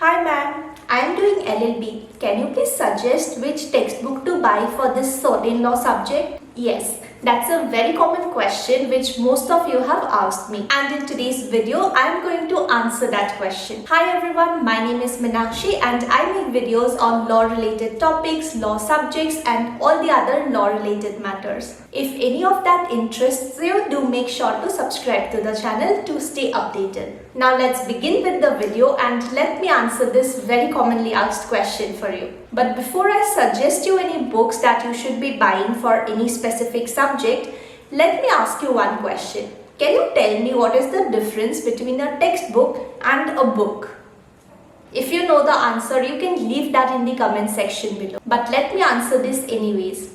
Hi ma'am, I am doing LL.B. Can you please suggest which textbook to buy for this certain law subject? Yes, that's a very common question which most of you have asked me, and in today's video I am going to answer that question. Hi everyone, my name is Meenakshi and I make videos on law related topics, law subjects and all the other law related matters. If any of that interests you, do make sure to subscribe to the channel to stay updated. Now let's begin with the video and let me answer this very commonly asked question for you. But before I suggest you any books that you should be buying for any specific subject, let me ask you one question. Can you tell me what is the difference between a textbook and a book? If you know the answer, you can leave that in the comment section below. But let me answer this anyways.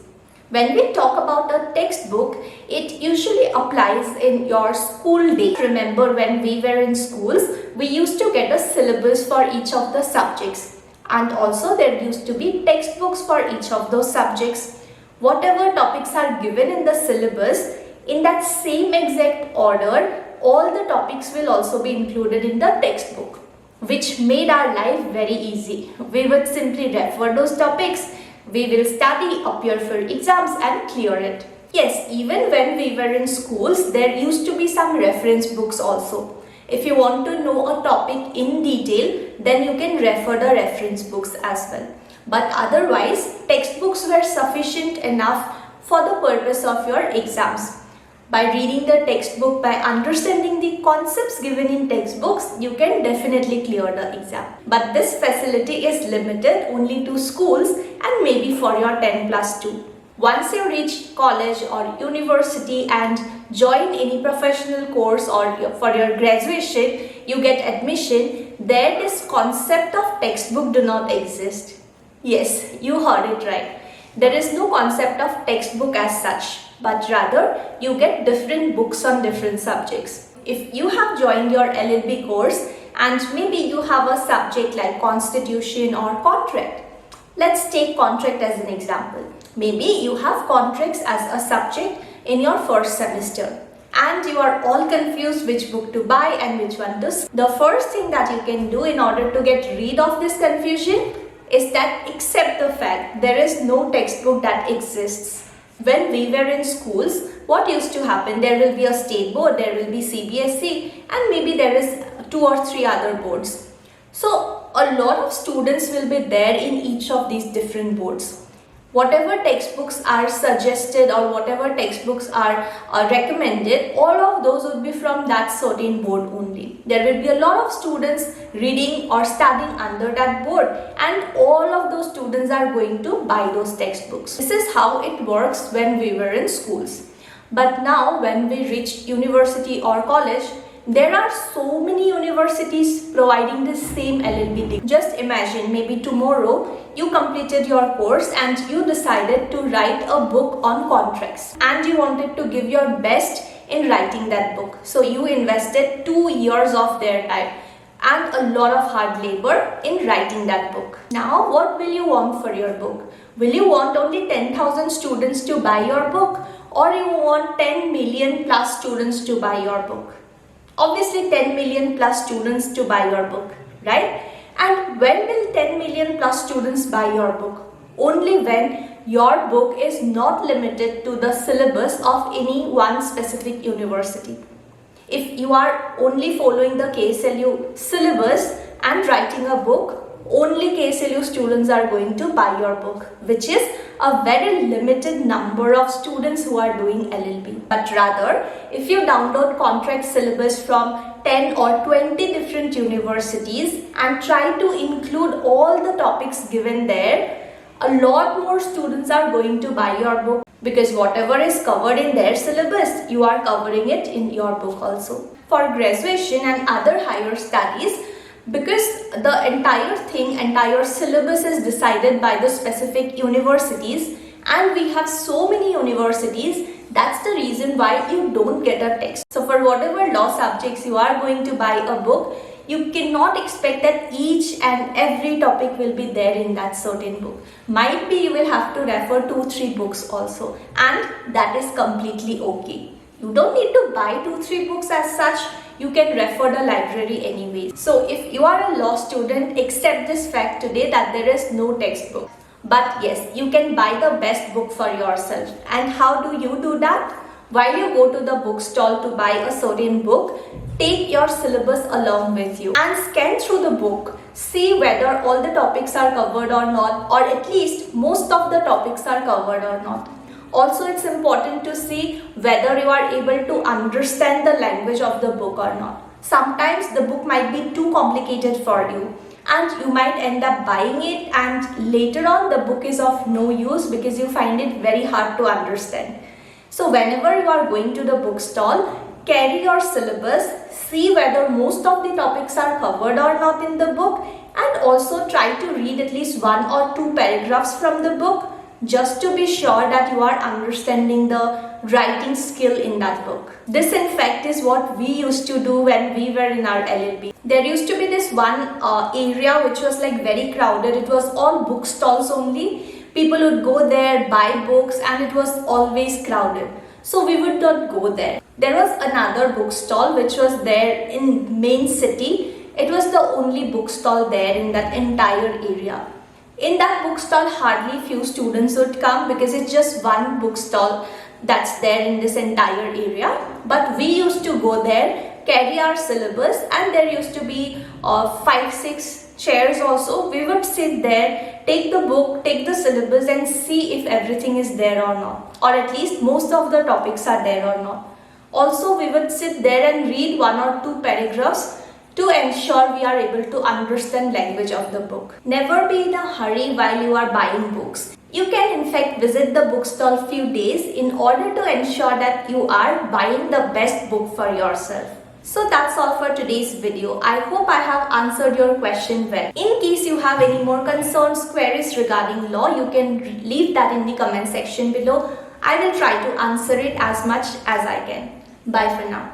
When we talk about a textbook, it usually applies in your school days. Remember when we were in schools, we used to get a syllabus for each of the subjects. And also there used to be textbooks for each of those subjects. Whatever topics are given in the syllabus, in that same exact order, all the topics will also be included in the textbook, which made our life very easy. We would simply refer those topics, we will study, appear for exams and clear it. Yes, even when we were in schools, there used to be some reference books also. If you want to know a topic in detail, then you can refer the reference books as well. But otherwise, textbooks were sufficient enough for the purpose of your exams. By reading the textbook, by understanding the concepts given in textbooks, you can definitely clear the exam. But this facility is limited only to schools and maybe for your 10+2. Once you reach college or university and join any professional course or for your graduation, you get admission, there this concept of textbook do not exist. Yes, you heard it right. There is no concept of textbook as such, but rather you get different books on different subjects. If you have joined your LL.B. course and maybe you have a subject like constitution or contract. Let's take contract as an example. Maybe you have contracts as a subject in your first semester and you are all confused which book to buy and which one to skip. The first thing that you can do in order to get rid of this confusion is that accept the fact there is no textbook that exists. When we were in schools, what used to happen? There will be a state board, there will be CBSE and maybe there is 2 or 3 other boards. So a lot of students will be there in each of these different boards. Whatever textbooks are suggested or whatever textbooks are recommended, all of those would be from that certain board only. There will be a lot of students reading or studying under that board and all of those students are going to buy those textbooks. This is how it works when we were in schools. But now when we reach university or college, there are so many universities providing the same LL.B. degree. Just imagine maybe tomorrow you completed your course and you decided to write a book on contracts and you wanted to give your best in writing that book. So you invested 2 years of their time and a lot of hard labor in writing that book. Now what will you want for your book? Will you want only 10,000 students to buy your book or you want 10 million plus students to buy your book? Obviously 10 million plus students to buy your book, right? And when will 10 million plus students buy your book? Only when your book is not limited to the syllabus of any one specific university. If you are only following the KSLU syllabus and writing a book, only KSLU students are going to buy your book, which is a very limited number of students who are doing LL.B. But rather, if you download contract syllabus from 10 or 20 different universities and try to include all the topics given there, a lot more students are going to buy your book because whatever is covered in their syllabus, you are covering it in your book also. For graduation and other higher studies, because the entire syllabus is decided by the specific universities and we have so many universities, that's the reason why you don't get a text. So for whatever law subjects you are going to buy a book, you cannot expect that each and every topic will be there in that certain book. Might be you will have to refer 2-3 books also and that is completely okay. You don't need to buy 2-3 books as such. you can refer the library anyways. So if you are a law student, accept this fact today that there is no textbook. But yes, you can buy the best book for yourself. And how do you do that? While you go to the bookstall to buy a certain book, take your syllabus along with you and scan through the book. See whether all the topics are covered or not, or at least most of the topics are covered or not. Also, it's important to see whether you are able to understand the language of the book or not. Sometimes the book might be too complicated for you and you might end up buying it, and later on the book is of no use because you find it very hard to understand. So whenever you are going to the bookstall, carry your syllabus, see whether most of the topics are covered or not in the book, and also try to read at least 1 or 2 paragraphs from the book just to be sure that you are understanding the writing skill in that book. This in fact is what we used to do when we were in our LL.B. There used to be this one area which was like very crowded. It was all bookstalls only. People would go there, buy books, and it was always crowded. So we would not go there. There was another bookstall which was there in main city. It was the only bookstall there in that entire area. In that bookstall, hardly few students would come because it's just one bookstall that's there in this entire area. But we used to go there, carry our syllabus, and there used to be 5-6 chairs also. We would sit there, take the book, take the syllabus, and see if everything is there or not, or at least most of the topics are there or not. Also, we would sit there and read 1 or 2 paragraphs to ensure we are able to understand language of the book. Never be in a hurry while you are buying books. You can in fact visit the bookstall few days in order to ensure that you are buying the best book for yourself. So that's all for today's video. I hope I have answered your question well. In case you have any more concerns, queries regarding law, you can leave that in the comment section below. I will try to answer it as much as I can. Bye for now.